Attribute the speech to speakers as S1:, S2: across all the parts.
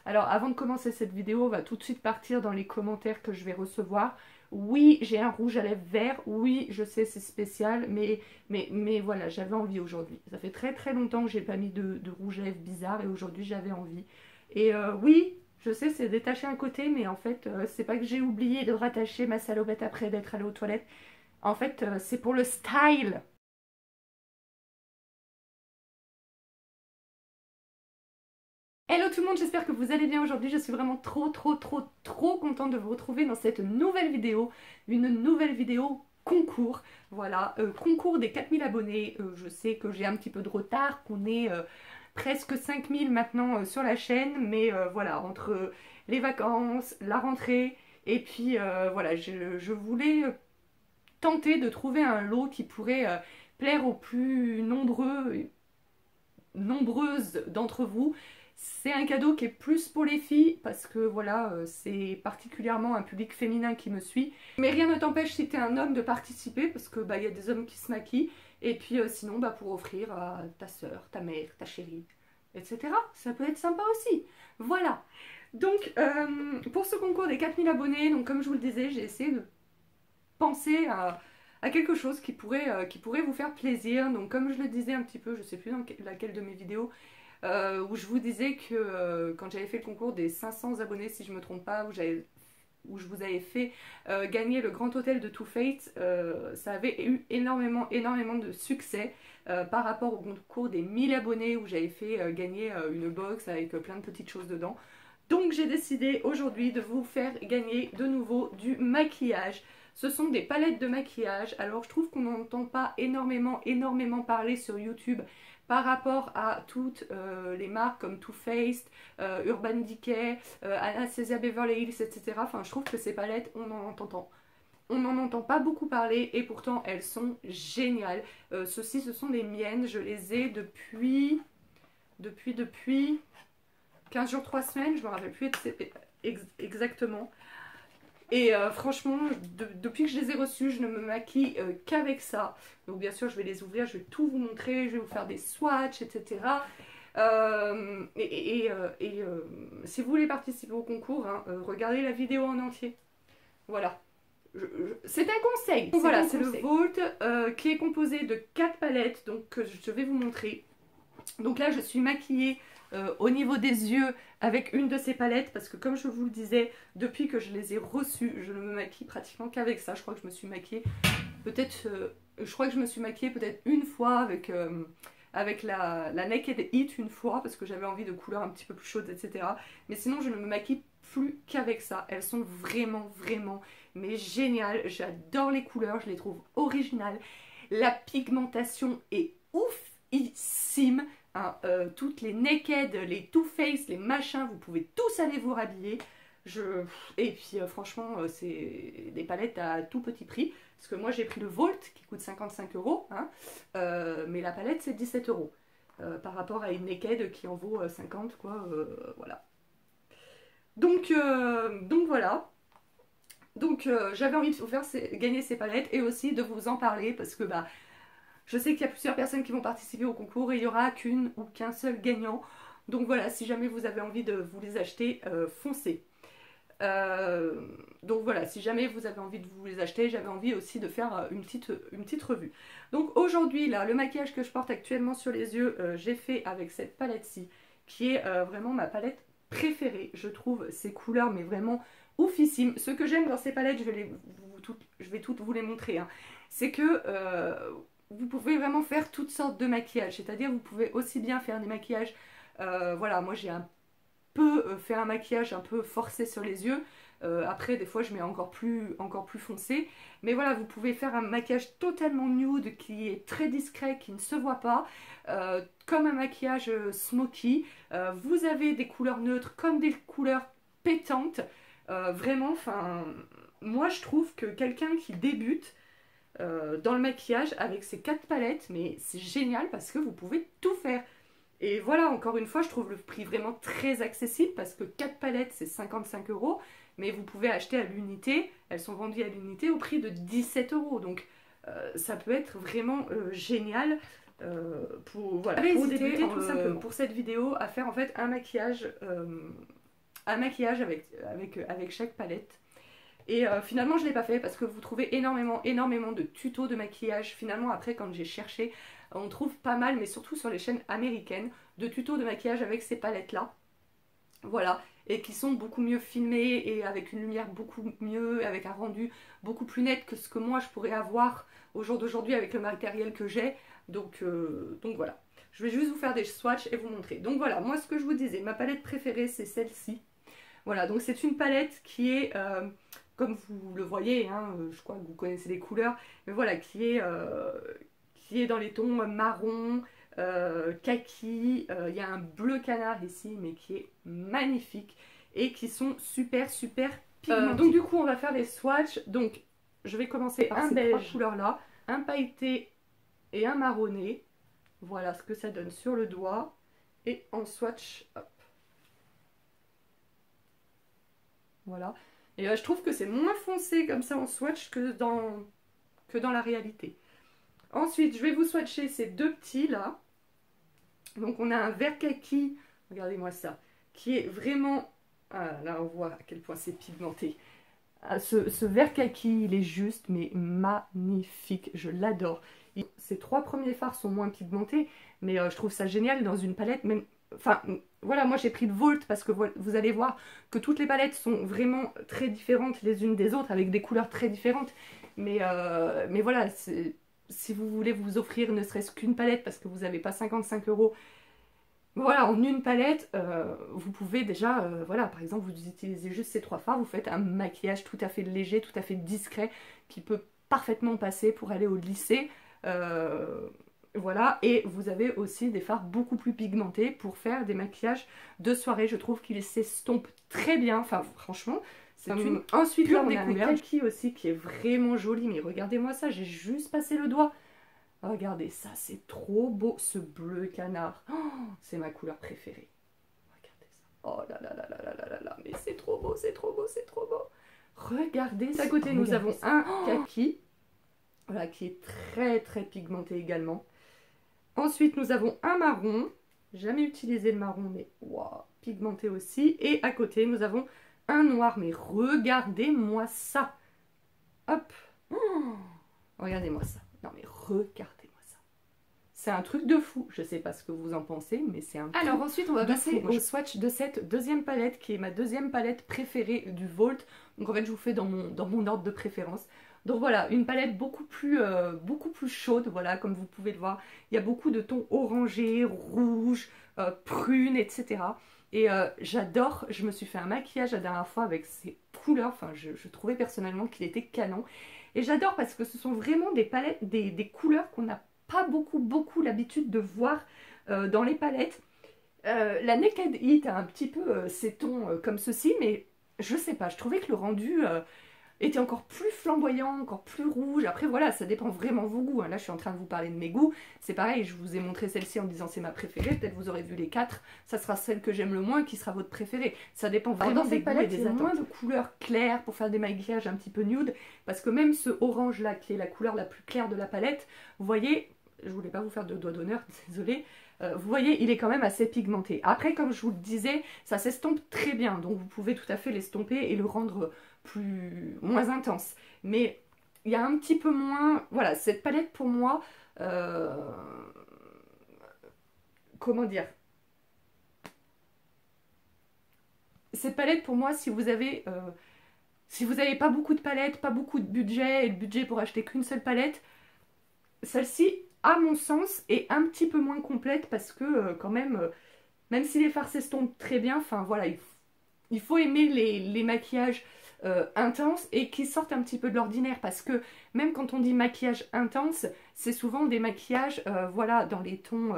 S1: Alors avant de commencer cette vidéo, on va tout de suite partir dans les commentaires que je vais recevoir. Oui, j'ai un rouge à lèvres vert, oui, je sais c'est spécial, mais voilà, j'avais envie aujourd'hui. Ça fait très très longtemps que j'ai pas mis de rouge à lèvres bizarre et aujourd'hui j'avais envie. Et oui, je sais c'est détaché un côté, mais en fait c'est pas que j'ai oublié de rattacher ma salopette après d'être allée aux toilettes. En fait c'est pour le style. Hello tout le monde, j'espère que vous allez bien aujourd'hui. Je suis vraiment trop contente de vous retrouver dans cette nouvelle vidéo. Une nouvelle vidéo concours. Voilà, concours des 4000 abonnés. Je sais que j'ai un petit peu de retard, qu'on est presque 5000 maintenant sur la chaîne. Mais voilà, entre les vacances, la rentrée et puis voilà, je voulais tenter de trouver un lot qui pourrait plaire aux plus nombreuses d'entre vous. C'est un cadeau qui est plus pour les filles parce que voilà, c'est particulièrement un public féminin qui me suit. Mais rien ne t'empêche si t'es un homme de participer parce que bah il y a des hommes qui se maquillent et puis sinon bah pour offrir à ta soeur, ta mère, ta chérie, etc. Ça peut être sympa aussi. Voilà. Donc pour ce concours des 4000 abonnés, donc comme je vous le disais, j'ai essayé de penser à quelque chose qui pourrait vous faire plaisir. Donc comme je le disais un petit peu, je sais plus dans laquelle de mes vidéos, où je vous disais que quand j'avais fait le concours des 500 abonnés, si je me trompe pas, où je vous avais fait gagner le Grand Hôtel de Too Faced, ça avait eu énormément de succès par rapport au concours des 1000 abonnés où j'avais fait gagner une box avec plein de petites choses dedans. Donc j'ai décidé aujourd'hui de vous faire gagner de nouveau du maquillage. Ce sont des palettes de maquillage. Alors je trouve qu'on n'entend pas énormément parler sur YouTube par rapport à toutes les marques comme Too Faced, Urban Decay, Anastasia Beverly Hills, etc. Enfin je trouve que ces palettes, on n'en entend pas beaucoup parler et pourtant elles sont géniales. Ceux-ci, ce sont des miennes. Je les ai depuis 15 jours, 3 semaines, je ne me rappelle plus exactement. Et franchement, depuis que je les ai reçus, je ne me maquille qu'avec ça. Donc bien sûr, je vais les ouvrir, je vais tout vous montrer, je vais vous faire des swatchs, etc. Si vous voulez participer au concours, hein, regardez la vidéo en entier. Voilà. C'est un conseil. Donc voilà, c'est le Vault qui est composé de 4 palettes, donc que je vais vous montrer. Donc là, je suis maquillée au niveau des yeux avec une de ces palettes parce que comme je vous le disais, depuis que je les ai reçues, je ne me maquille pratiquement qu'avec ça. Je crois que je me suis maquillée peut-être peut-être une fois avec la Naked Heat une fois parce que j'avais envie de couleurs un petit peu plus chaudes, etc. Mais sinon, je ne me maquille plus qu'avec ça. Elles sont vraiment mais géniales. J'adore les couleurs, je les trouve originales. La pigmentation est oufissime. Hein, toutes les Naked, les Too Faced, les machins, vous pouvez tous aller vous rhabiller. Et puis franchement, c'est des palettes à tout petit prix. Parce que moi j'ai pris le Vault qui coûte 55 €, hein, mais la palette c'est 17 € par rapport à une Naked qui en vaut 50, quoi. Voilà. Donc voilà. Donc j'avais envie de vous faire gagner ces palettes et aussi de vous en parler parce que bah je sais qu'il y a plusieurs personnes qui vont participer au concours et il n'y aura qu'une ou qu'un seul gagnant. Donc voilà, si jamais vous avez envie de vous les acheter, foncez. Donc voilà, si jamais vous avez envie de vous les acheter, j'avais envie aussi de faire une petite revue. Donc aujourd'hui, là, le maquillage que je porte actuellement sur les yeux, j'ai fait avec cette palette-ci, qui est vraiment ma palette préférée. Je trouve ces couleurs, mais vraiment oufissimes. Ce que j'aime dans ces palettes, je vais toutes vous les montrer, hein, c'est que vous pouvez vraiment faire toutes sortes de maquillages. C'est-à-dire, vous pouvez aussi bien faire des maquillages, voilà, moi j'ai un peu fait un maquillage un peu forcé sur les yeux. Après, des fois, je mets encore plus foncé. Mais voilà, vous pouvez faire un maquillage totalement nude qui est très discret, qui ne se voit pas. Comme un maquillage smoky. Vous avez des couleurs neutres comme des couleurs pétantes. Vraiment, enfin, moi je trouve que quelqu'un qui débute dans le maquillage avec ces 4 palettes, mais c'est génial parce que vous pouvez tout faire. Et voilà, encore une fois, je trouve le prix vraiment très accessible parce que 4 palettes c'est 55 €, mais vous pouvez acheter à l'unité, elles sont vendues à l'unité au prix de 17 €. Donc ça peut être vraiment génial pour, voilà, pour débuter tout simplement. Pour cette vidéo, à faire en fait un maquillage à maquillage avec chaque palette. Et finalement je ne l'ai pas fait parce que vous trouvez énormément de tutos de maquillage. Finalement après quand j'ai cherché, on trouve pas mal, mais surtout sur les chaînes américaines, de tutos de maquillage avec ces palettes là. Voilà, et qui sont beaucoup mieux filmés et avec une lumière beaucoup mieux, avec un rendu beaucoup plus net que ce que moi je pourrais avoir au jour d'aujourd'hui avec le matériel que j'ai. Donc voilà, je vais juste vous faire des swatchs et vous montrer. Donc voilà, moi ce que je vous disais, ma palette préférée c'est celle-ci. Voilà, donc c'est une palette qui est, comme vous le voyez, hein, je crois que vous connaissez les couleurs, mais voilà, qui est dans les tons marron, kaki, il y a un bleu canard ici mais qui est magnifique et qui sont super pigmentés. Donc du coup on va faire les swatchs. Donc je vais commencer par ces trois couleurs là, un pailleté et un marronné. Voilà ce que ça donne sur le doigt et en swatch, hop. Voilà, et je trouve que c'est moins foncé comme ça en swatch que dans la réalité. Ensuite je vais vous swatcher ces deux petits là. Donc on a un vert kaki, regardez-moi ça, qui est vraiment, ah, là on voit à quel point c'est pigmenté. Ah, ce vert kaki, il est juste, mais magnifique, je l'adore. Ces trois premiers fards sont moins pigmentés, mais je trouve ça génial dans une palette, même, enfin, voilà, moi j'ai pris le Vault parce que vous allez voir que toutes les palettes sont vraiment très différentes les unes des autres, avec des couleurs très différentes, mais voilà, si vous voulez vous offrir ne serait-ce qu'une palette parce que vous n'avez pas 55 €, voilà, en une palette, vous pouvez déjà, voilà, par exemple, vous utilisez juste ces trois fards, vous faites un maquillage tout à fait léger, tout à fait discret, qui peut parfaitement passer pour aller au lycée. Voilà, et vous avez aussi des fards beaucoup plus pigmentés pour faire des maquillages de soirée. Je trouve qu'ils s'estompent très bien, enfin franchement, c'est une... Ensuite là on a un kaki aussi qui est vraiment joli, mais regardez-moi ça, j'ai juste passé le doigt. Regardez ça, c'est trop beau, ce bleu canard. Oh, c'est ma couleur préférée. Regardez ça. Oh là là là là là là là là, mais c'est trop beau, c'est trop beau, c'est trop beau. Regardez ça. À côté, nous avons un kaki, voilà, qui est très pigmenté également. Ensuite, nous avons un marron. Jamais utilisé le marron, mais waouh, pigmenté aussi. Et à côté, nous avons un noir. Mais regardez-moi ça. Hop. Oh, regardez-moi ça. Non mais regardez-moi ça. C'est un truc de fou. Je sais pas ce que vous en pensez, mais c'est un truc. Alors ensuite, on va passer au swatch de cette deuxième palette, qui est ma deuxième palette préférée du Vault. Donc en fait, je vous fais dans mon ordre de préférence. Donc voilà, une palette beaucoup plus chaude, voilà, comme vous pouvez le voir. Il y a beaucoup de tons orangés, rouges, prunes, etc. Et j'adore, je me suis fait un maquillage la dernière fois avec ces couleurs. Enfin, je trouvais personnellement qu'il était canon. Et j'adore parce que ce sont vraiment des palettes, des couleurs qu'on n'a pas beaucoup l'habitude de voir dans les palettes. La Naked Heat a un petit peu ces tons comme ceci, mais je sais pas, je trouvais que le rendu était encore plus flamboyant, encore plus rouge. Après voilà, ça dépend vraiment de vos goûts, hein. Là je suis en train de vous parler de mes goûts. C'est pareil, je vous ai montré celle-ci en disant c'est ma préférée. Peut-être vous aurez vu les 4, ça sera celle que j'aime le moins qui sera votre préférée. Ça dépend vraiment des goûts et des attentes. Moins de couleurs claires pour faire des maquillages un petit peu nude. Parce que même ce orange là qui est la couleur la plus claire de la palette, vous voyez, je voulais pas vous faire de doigt d'honneur, désolée. Vous voyez, il est quand même assez pigmenté. Après, comme je vous le disais, ça s'estompe très bien. Donc vous pouvez tout à fait l'estomper et le rendre moins intense. Mais il y a un petit peu moins... Voilà, cette palette pour moi... comment dire? Cette palette pour moi, si vous avez... si vous n'avez pas beaucoup de palettes, pas beaucoup de budget, et le budget pour acheter qu'une seule palette, celle-ci, à mon sens, est un petit peu moins complète parce que quand même, même si les fards s'estompent très bien, enfin voilà, il faut aimer les maquillages intenses et qui sortent un petit peu de l'ordinaire parce que même quand on dit maquillage intense, c'est souvent des maquillages, voilà, dans les tons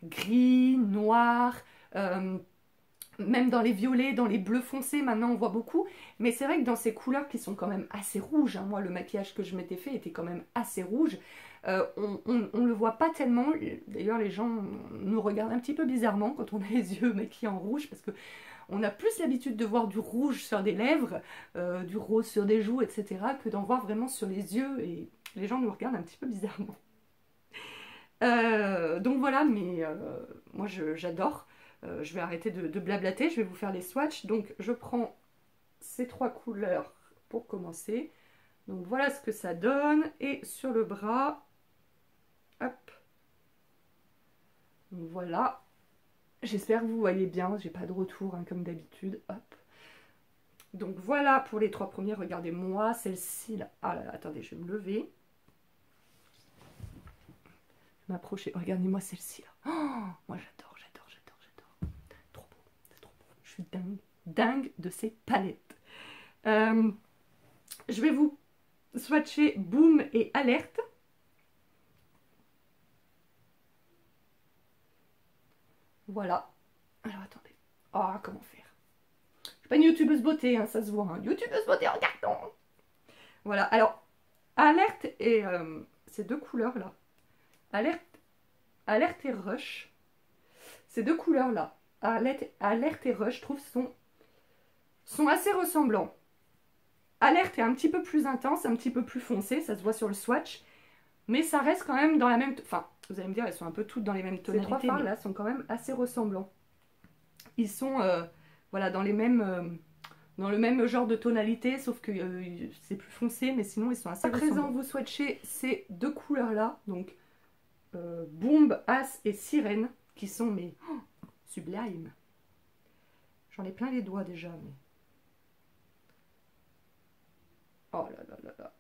S1: gris, noirs, même dans les violets, dans les bleus foncés, maintenant on voit beaucoup. Mais c'est vrai que dans ces couleurs qui sont quand même assez rouges, hein, moi le maquillage que je m'étais fait était quand même assez rouge, on le voit pas tellement. D'ailleurs les gens nous regardent un petit peu bizarrement quand on a les yeux maquillés en rouge, parce que on a plus l'habitude de voir du rouge sur des lèvres, du rose sur des joues, etc. que d'en voir vraiment sur les yeux, et les gens nous regardent un petit peu bizarrement. Donc voilà, mais moi j'adore. je vais arrêter de blablater, je vais vous faire les swatchs. Donc je prends ces 3 couleurs pour commencer. Donc voilà ce que ça donne. Et sur le bras, hop. Donc voilà. J'espère que vous voyez bien, j'ai pas de retour hein, comme d'habitude. Hop. Donc voilà pour les 3 premières. Regardez-moi celle-ci là. Ah là là, attendez, je vais me lever. M'approcher. Regardez-moi celle-ci là. Oh, moi j'adore, j'adore, j'adore, j'adore. Trop beau, c'est trop beau. Je suis dingue, dingue de ces palettes. Je vais vous swatcher Boom et Alerte. Voilà. Alors attendez. Oh, comment faire? Je suis pas une youtubeuse beauté, hein, ça se voit. Hein. Youtubeuse beauté en carton. Voilà. Alors, Alerte et ces 2 couleurs là. Alerte et Rush. Ces 2 couleurs là. Alerte et Rush, je trouve, sont assez ressemblants. Alerte est un petit peu plus intense, un petit peu plus foncé, ça se voit sur le swatch. Mais ça reste quand même dans la même... Enfin, vous allez me dire, elles sont un peu toutes dans les mêmes tonalités. Ces 3 fards là sont quand même assez ressemblants. Ils sont voilà, dans le même genre de tonalité, sauf que c'est plus foncé, mais sinon ils sont assez ressemblants. À présent, vous swatchez ces 2 couleurs là, donc Bombe, As et Sirène, qui sont mes sublimes. J'en ai plein les doigts déjà, mais... Oh là là là là.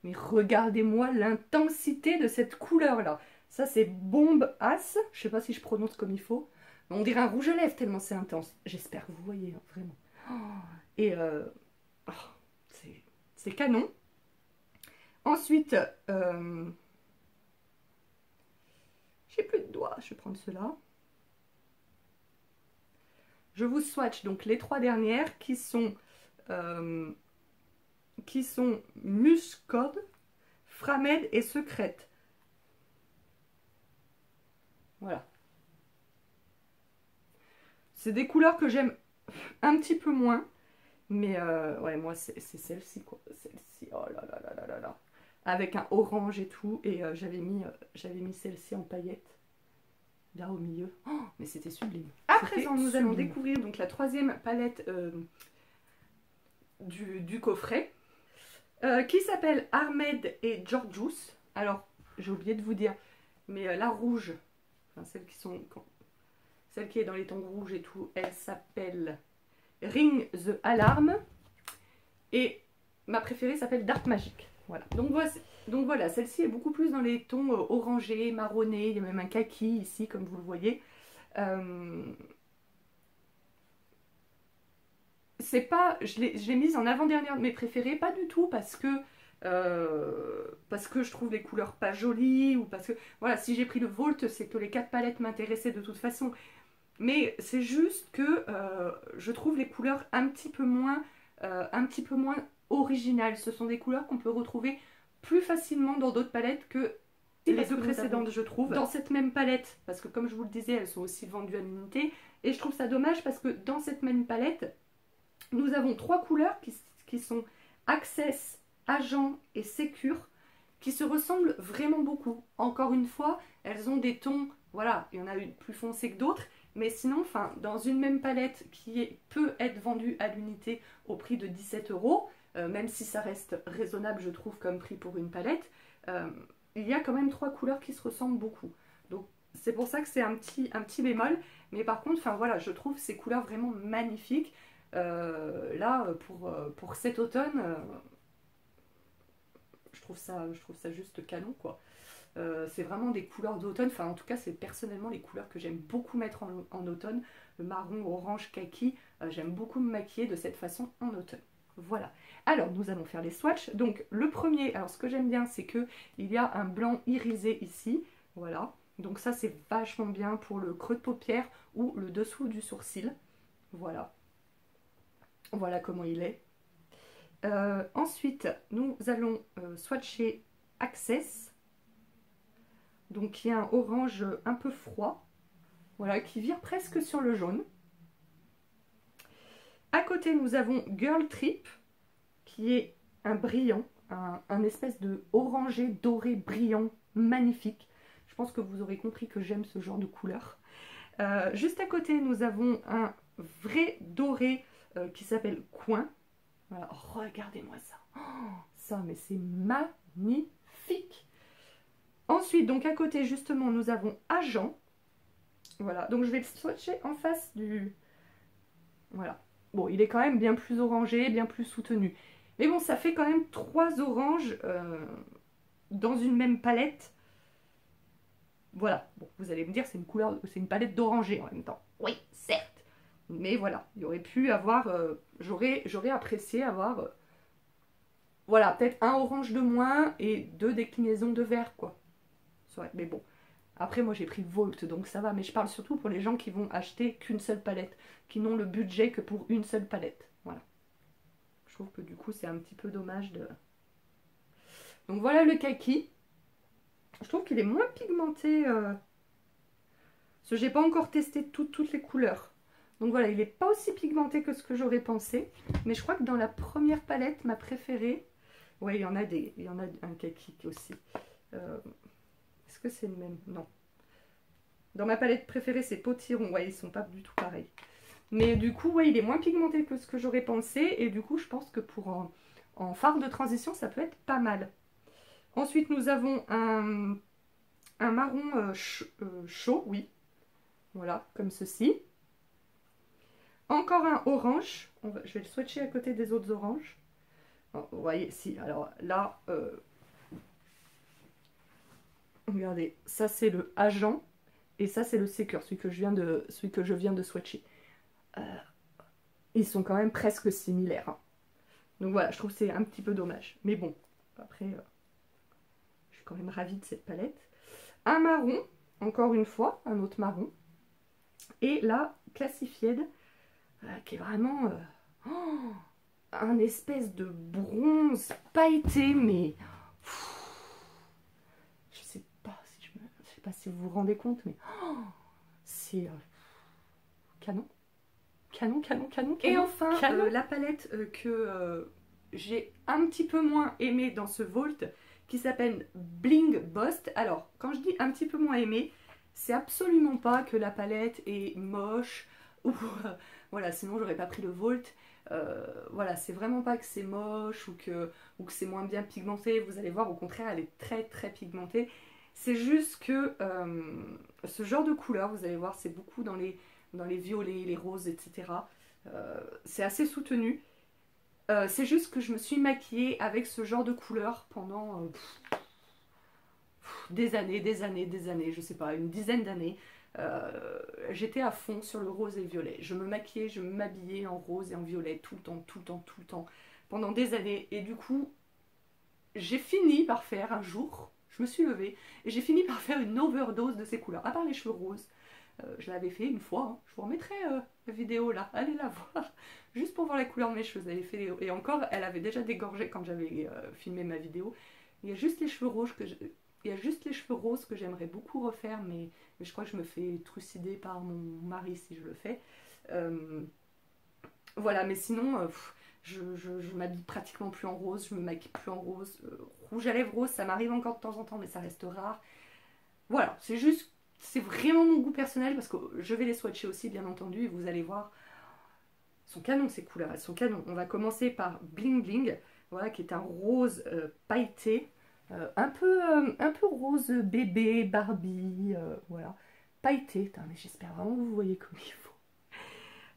S1: Mais regardez-moi l'intensité de cette couleur-là. Ça, c'est Bombe As. Je sais pas si je prononce comme il faut. Mais on dirait un rouge à lèvres tellement c'est intense. J'espère que vous voyez, hein, vraiment. Et c'est canon. Ensuite, j'ai plus de doigts. Je vais prendre ceux-là. Je vous swatch donc les 3 dernières qui sont Muscode, Framed et Secrète. Voilà. C'est des couleurs que j'aime un petit peu moins. Mais ouais, moi c'est celle-ci quoi. Celle-ci, oh là là là là là là. Avec un orange et tout. Et j'avais mis celle-ci en paillettes. Là au milieu. Oh, mais c'était sublime. À présent, nous allons découvrir donc la 3e palette du coffret. Qui s'appelle Armed et Georgius. Alors, j'ai oublié de vous dire, mais la rouge, enfin celle qui est dans les tons rouges et tout, elle s'appelle Ring the Alarm. Et ma préférée s'appelle Dark Magic. Voilà. Donc voilà, celle-ci est beaucoup plus dans les tons orangés, marronnés. Il y a même un kaki ici, comme vous le voyez. C'est pas, je l'ai mise en avant-dernière de mes préférées, pas du tout parce que je trouve les couleurs pas jolies ou parce que, voilà, si j'ai pris le Volt, c'est que les 4 palettes m'intéressaient de toute façon. Mais c'est juste que je trouve les couleurs un petit peu moins originales. Ce sont des couleurs qu'on peut retrouver plus facilement dans d'autres palettes que les 2 précédentes, je trouve. Dans cette même palette, parce que comme je vous le disais, elles sont aussi vendues à l'unité. Et je trouve ça dommage parce que dans cette même palette, nous avons 3 couleurs qui sont Access, Agent et Secure, qui se ressemblent vraiment beaucoup. Encore une fois, elles ont des tons, voilà, il y en a une plus foncée que d'autres, mais sinon, enfin, dans une même palette qui peut être vendue à l'unité au prix de 17 €, même si ça reste raisonnable, je trouve, comme prix pour une palette, il y a quand même 3 couleurs qui se ressemblent beaucoup. Donc, c'est pour ça que c'est un petit bémol, mais par contre, enfin voilà, je trouve ces couleurs vraiment magnifiques. Là, pour cet automne, je trouve ça juste canon, quoi. C'est vraiment des couleurs d'automne, enfin en tout cas c'est personnellement les couleurs que j'aime beaucoup mettre en automne, le marron, orange, kaki, j'aime beaucoup me maquiller de cette façon en automne. Voilà, alors nous allons faire les swatchs. Donc le premier, alors ce que j'aime bien c'est que il y a un blanc irisé ici, voilà, donc ça c'est vachement bien pour le creux de paupière ou le dessous du sourcil, voilà. Voilà comment il est. Ensuite, nous allons swatcher Access. Donc, il y a un orange un peu froid. Voilà, qui vire presque sur le jaune. À côté, nous avons Girl Trip, qui est un brillant, un espèce de orangé doré brillant, magnifique. Je pense que vous aurez compris que j'aime ce genre de couleur. Juste à côté, nous avons un vrai doré qui s'appelle Coin. Voilà, oh, regardez-moi ça. Oh, ça, mais c'est magnifique. Ensuite, donc à côté, justement, nous avons Agent. Voilà, donc je vais le swatcher en face du... Voilà. Bon, il est quand même bien plus orangé, bien plus soutenu. Mais bon, ça fait quand même 3 oranges dans une même palette. Voilà. Bon, vous allez me dire, c'est une couleur, c'est une palette d'orangé en même temps. Oui, certes. Mais voilà, il y aurait pu avoir... j'aurais apprécié avoir... voilà, peut-être un orange de moins et 2 déclinaisons de vert, quoi. Mais bon. Après, moi, j'ai pris Volt, donc ça va. Mais je parle surtout pour les gens qui vont acheter qu'une seule palette, qui n'ont le budget que pour une seule palette. Voilà. Je trouve que du coup, c'est un petit peu dommage de... Donc voilà le kaki. Je trouve qu'il est moins pigmenté. Parce que j'ai pas encore testé toutes les couleurs. Donc voilà, il n'est pas aussi pigmenté que ce que j'aurais pensé. Mais je crois que dans la première palette, ma préférée... Ouais, il y en a un kaki aussi. Est-ce que c'est le même? Non. Dans ma palette préférée, c'est Potiron. Ouais, ils sont pas du tout pareils. Mais du coup, ouais, il est moins pigmenté que ce que j'aurais pensé. Et du coup, je pense que pour en fard de transition, ça peut être pas mal. Ensuite, nous avons un marron chaud, oui. Voilà, comme ceci. Encore un orange. Je vais le swatcher à côté des autres oranges. Oh, vous voyez, si. Alors là, regardez, ça c'est le Agent. Et ça, c'est le Sécure, celui que je viens de swatcher. Ils sont quand même presque similaires. Hein. Donc voilà, je trouve que c'est un petit peu dommage. Mais bon, après, je suis quand même ravie de cette palette. Un marron, encore une fois, un autre marron. Et la Classified, qui est vraiment un espèce de bronze pailleté, mais... je sais pas si vous vous rendez compte, mais... c'est canon. Canon. Et enfin, la palette que j'ai un petit peu moins aimée dans ce Volt, qui s'appelle Bling Bost. Alors, quand je dis un petit peu moins aimée, c'est absolument pas que la palette est moche, ou voilà, sinon j'aurais pas pris le Volt. Voilà, c'est vraiment pas que c'est moche ou que c'est moins bien pigmenté. Vous allez voir, au contraire, elle est très pigmentée. C'est juste que ce genre de couleur, vous allez voir, c'est beaucoup dans les violets, les roses, etc. C'est assez soutenu. C'est juste que je me suis maquillée avec ce genre de couleur pendant des années, je sais pas, une dizaine d'années. J'étais à fond sur le rose et le violet. Je me maquillais, je m'habillais en rose et en violet tout le temps, pendant des années. Et du coup, j'ai fini par faire un jour, je me suis levée, et j'ai fini par faire une overdose de ces couleurs. À part les cheveux roses, je l'avais fait une fois, hein. Je vous remettrai la vidéo là, allez la voir, juste pour voir la couleur de mes cheveux. Et encore, elle avait déjà dégorgé quand j'avais filmé ma vidéo. Il y a juste les cheveux roses que j'aimerais beaucoup refaire, mais je crois que je me fais trucider par mon mari si je le fais. Voilà, mais sinon, je m'habille pratiquement plus en rose, je me maquille plus en rose. Rouge à lèvres rose, ça m'arrive encore de temps en temps, mais ça reste rare. Voilà, c'est vraiment mon goût personnel, parce que je vais les swatcher aussi, bien entendu, et vous allez voir, elles sont canons ces couleurs, elles sont canons. On va commencer par Bling Bling, voilà, qui est un rose pailleté, un peu rose bébé, Barbie, voilà, pailleté. Putain, mais j'espère vraiment que vous voyez comme il faut.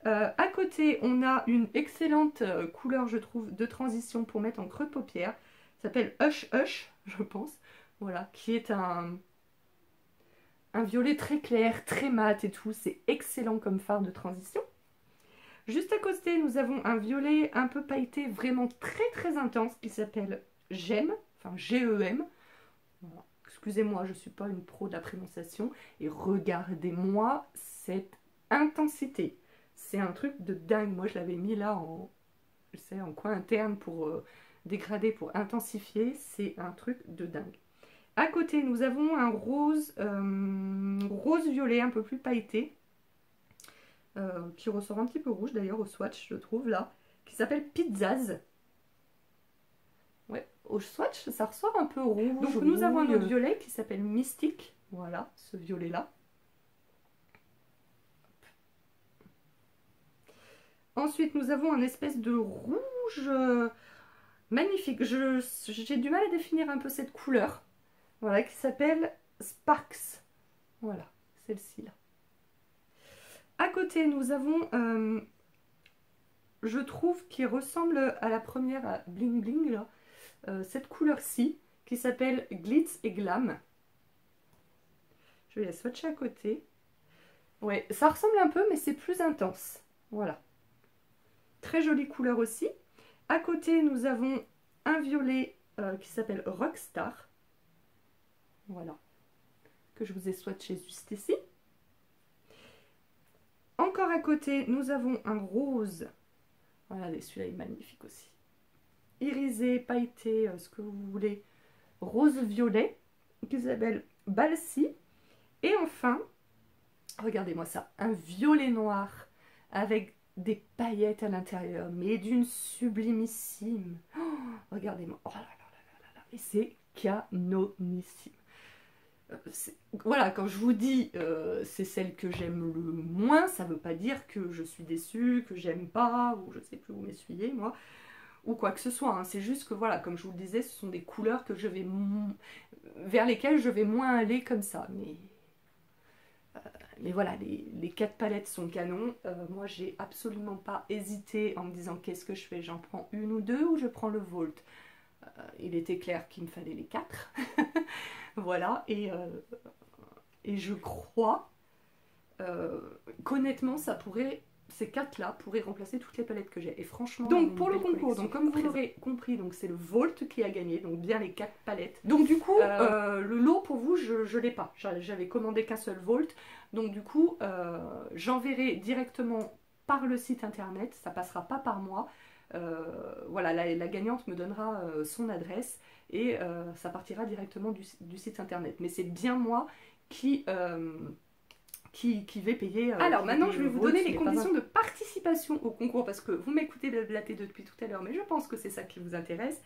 S1: À côté, on a une excellente couleur, je trouve, de transition pour mettre en creux de paupière. Ça s'appelle Hush Hush, je pense. Voilà, qui est un violet très clair, très mat et tout. C'est excellent comme fard de transition. Juste à côté, nous avons un violet un peu pailleté, vraiment très intense, qui s'appelle Gem, enfin G-E-M. Voilà. Excusez-moi, je ne suis pas une pro de la prononciation. Et regardez-moi cette intensité. C'est un truc de dingue. Moi, je l'avais mis là en coin interne pour dégrader, pour intensifier. C'est un truc de dingue. À côté, nous avons un rose violet un peu plus pailleté, qui ressort un petit peu rouge d'ailleurs au swatch, je trouve là, qui s'appelle Pizzazz. Ouais, au swatch, ça ressort un peu rouge. Donc nous avons un autre violet qui s'appelle Mystique. Voilà, ce violet là. Ensuite, nous avons un espèce de rouge magnifique. J'ai du mal à définir un peu cette couleur. Voilà, qui s'appelle Sparks. Voilà, celle-ci là. À côté, nous avons, je trouve, qui ressemble à la première, à Bling Bling, là, cette couleur-ci, qui s'appelle Glitz et Glam. Je vais la swatcher à côté. Ouais, ça ressemble un peu, mais c'est plus intense. Voilà. Très jolie couleur aussi. À côté, nous avons un violet qui s'appelle Rockstar. Voilà. Que je vous ai swatché juste ici. Encore à côté, nous avons un rose. Regardez, celui-là est magnifique aussi. Irisé, pailleté, ce que vous voulez. Rose-violet, qui s'appelle Balsi. Et enfin, regardez-moi ça, un violet noir avec des paillettes à l'intérieur, mais d'une sublimissime. Oh, regardez-moi, oh là là là là là, et c'est canonissime. Voilà, quand je vous dis c'est celle que j'aime le moins, ça veut pas dire que je suis déçue, que j'aime pas, ou je sais plus où m'essuyer moi, ou quoi que ce soit, hein. C'est juste que voilà, comme je vous le disais, ce sont des couleurs que je vais vers lesquelles je vais moins aller comme ça, mais voilà, les 4 palettes sont canons. Moi j'ai absolument pas hésité en me disant qu'est-ce que je fais, j'en prends une ou deux ou je prends le Volt. Il était clair qu'il me fallait les 4. Voilà, et je crois qu'honnêtement, ces 4-là pourraient remplacer toutes les palettes que j'ai. Et franchement, donc pour le concours, donc comme vous l'aurez compris, c'est le Volt qui a gagné, donc bien les 4 palettes. Donc du coup, le lot pour vous, je l'ai pas. J'avais commandé qu'un seul Volt, donc du coup, j'enverrai directement par le site internet, ça passera pas par moi. Voilà, la gagnante me donnera son adresse et ça partira directement du site internet. Mais c'est bien moi qui vais payer. Alors maintenant, je vais vous donner les conditions de participation au concours parce que vous m'écoutez blablater depuis tout à l'heure, mais je pense que c'est ça qui vous intéresse.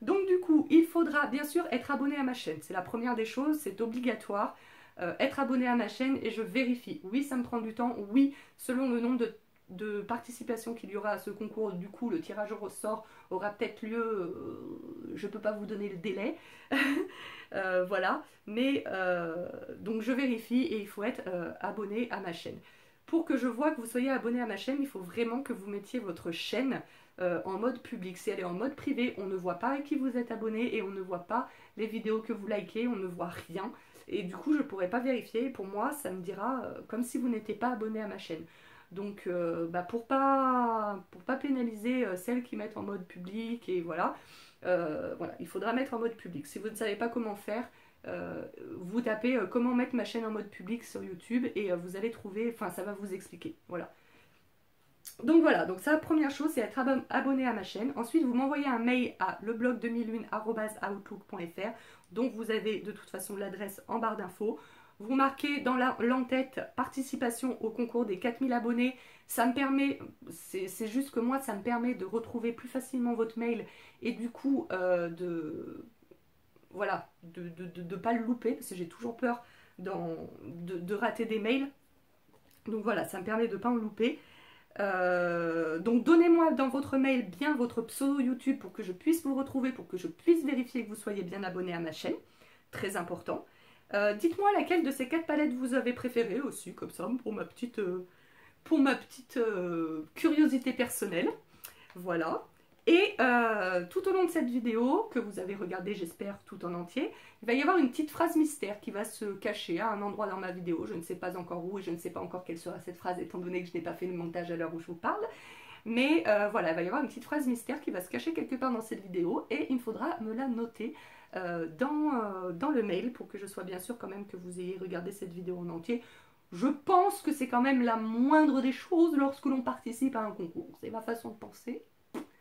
S1: Donc du coup, il faudra bien sûr être abonné à ma chaîne. C'est la première des choses, c'est obligatoire. Être abonné à ma chaîne et je vérifie. Oui, ça me prend du temps. Oui, selon le nombre de participation qu'il y aura à ce concours, du coup le tirage au sort aura peut-être lieu, je peux pas vous donner le délai, voilà, mais donc je vérifie et il faut être abonné à ma chaîne. Pour que je vois que vous soyez abonné à ma chaîne, il faut vraiment que vous mettiez votre chaîne en mode public. Si elle est en mode privé, on ne voit pas à qui vous êtes abonné et on ne voit pas les vidéos que vous likez, on ne voit rien. Et du coup, je ne pourrai pas vérifier. Pour moi, ça me dira comme si vous n'étiez pas abonné à ma chaîne. Donc, pour pas pénaliser celles qui mettent en mode public, et voilà, voilà, il faudra mettre en mode public. Si vous ne savez pas comment faire, vous tapez comment mettre ma chaîne en mode public sur YouTube et vous allez trouver, enfin, ça va vous expliquer. Voilà. Donc voilà, donc ça, la première chose, c'est être abonné à ma chaîne. Ensuite, vous m'envoyez un mail à leblog2001@outlook.fr. Donc vous avez de toute façon l'adresse en barre d'infos. Vous marquez dans l'entête participation au concours des 4000 abonnés. Ça me permet, c'est juste que moi, ça me permet de retrouver plus facilement votre mail et du coup voilà, de pas le louper parce que j'ai toujours peur de rater des mails. Donc voilà, ça me permet de ne pas en louper. Donc donnez-moi dans votre mail bien votre pseudo YouTube pour que je puisse vous retrouver, pour que je puisse vérifier que vous soyez bien abonné à ma chaîne. Très important. Dites-moi laquelle de ces 4 palettes vous avez préférée aussi, comme ça, pour ma petite curiosité personnelle. Voilà. Et tout au long de cette vidéo, que vous avez regardée, j'espère, tout en entier, il va y avoir une petite phrase mystère qui va se cacher à un endroit dans ma vidéo. Je ne sais pas encore où et je ne sais pas encore quelle sera cette phrase, étant donné que je n'ai pas fait le montage à l'heure où je vous parle. Mais voilà, il va y avoir une petite phrase mystère qui va se cacher quelque part dans cette vidéo et il faudra me la noter dans le mail pour que je sois bien sûre quand même que vous ayez regardé cette vidéo en entier. Je pense que c'est quand même la moindre des choses lorsque l'on participe à un concours. C'est ma façon de penser.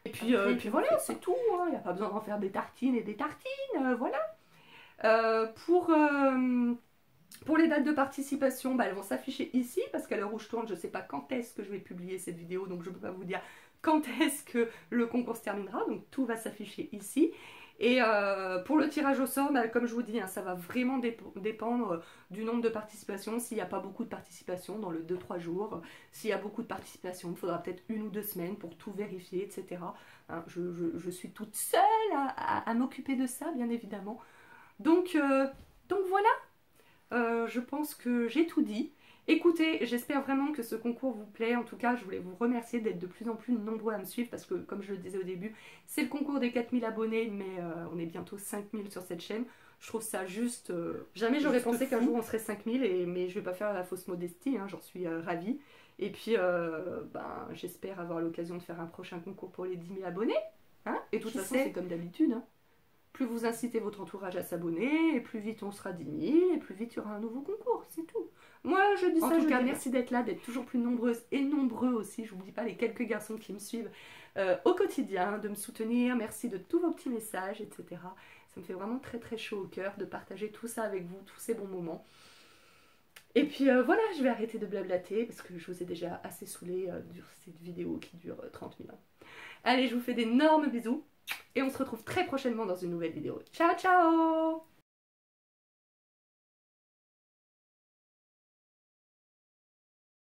S1: Et puis voilà, c'est tout. Il n'y a pas besoin d'en faire des tartines et des tartines. Voilà. Pour les dates de participation, elles vont s'afficher ici parce qu'à l'heure où je tourne, je ne sais pas quand est-ce que je vais publier cette vidéo, donc je ne peux pas vous dire quand est-ce que le concours se terminera, donc tout va s'afficher ici. Et pour le tirage au sort, bah, comme je vous dis, hein, ça va vraiment dépendre du nombre de participations. S'il n'y a pas beaucoup de participation dans le 2-3 jours, s'il y a beaucoup de participation, il faudra peut-être 1 ou 2 semaines pour tout vérifier, etc. Hein, je suis toute seule à m'occuper de ça, bien évidemment. Donc voilà, je pense que j'ai tout dit. Écoutez, j'espère vraiment que ce concours vous plaît. En tout cas, je voulais vous remercier d'être de plus en plus nombreux à me suivre parce que, comme je le disais au début, c'est le concours des 4000 abonnés, mais on est bientôt 5000 sur cette chaîne. Je trouve ça juste... jamais j'aurais pensé qu'un jour on serait 5000, mais je vais pas faire la fausse modestie, hein, j'en suis ravie. Et puis, ben, j'espère avoir l'occasion de faire un prochain concours pour les 10 000 abonnés. Hein, et de toute façon, c'est comme d'habitude. Hein. Plus vous incitez votre entourage à s'abonner, et plus vite on sera 10 000, et plus vite il y aura un nouveau concours, c'est tout. Moi je dis ça, en tout cas merci d'être là, d'être toujours plus nombreuses et nombreux aussi, j'oublie pas les quelques garçons qui me suivent au quotidien, de me soutenir, merci de tous vos petits messages, etc. Ça me fait vraiment très très chaud au cœur de partager tout ça avec vous, tous ces bons moments. Et puis voilà, je vais arrêter de blablater parce que je vous ai déjà assez saoulé sur cette vidéo qui dure 30 000 ans. Allez, je vous fais d'énormes bisous. Et on se retrouve très prochainement dans une nouvelle vidéo. Ciao, ciao!